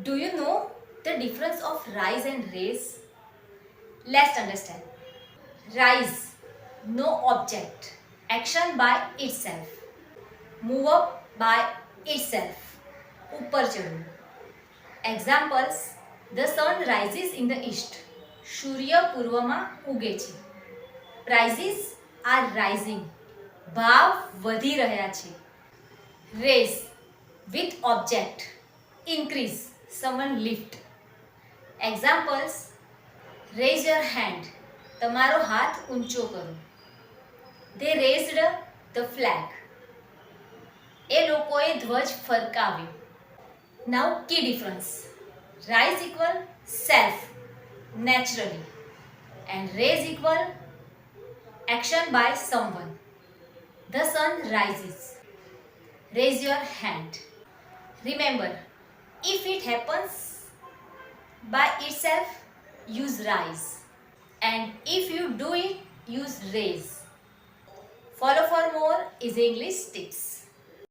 Do you know the difference of rise and raise? Let's understand. Rise, no object, action by itself. Move up by itself. ઉપર ચડવું. Examples: The sun rises in the east. સૂર્ય પૂર્વમાં ઉગે છે. Prices are rising. ભાવ વધી રહ્યા છે. Raise, with object, increase, someone lift. Examples: raise your hand, તમારો હાથ ઊંચો કરો. They raised the flag. એ લોકોએ ધ્વજ ફરકાવ્યો. Now key difference. Rise equal self, naturally, and raise equal action by someone. The sun rises. Raise your hand. Remember, if it happens by itself, use rise, and if you do it, use raise. Follow for more Easy English tips.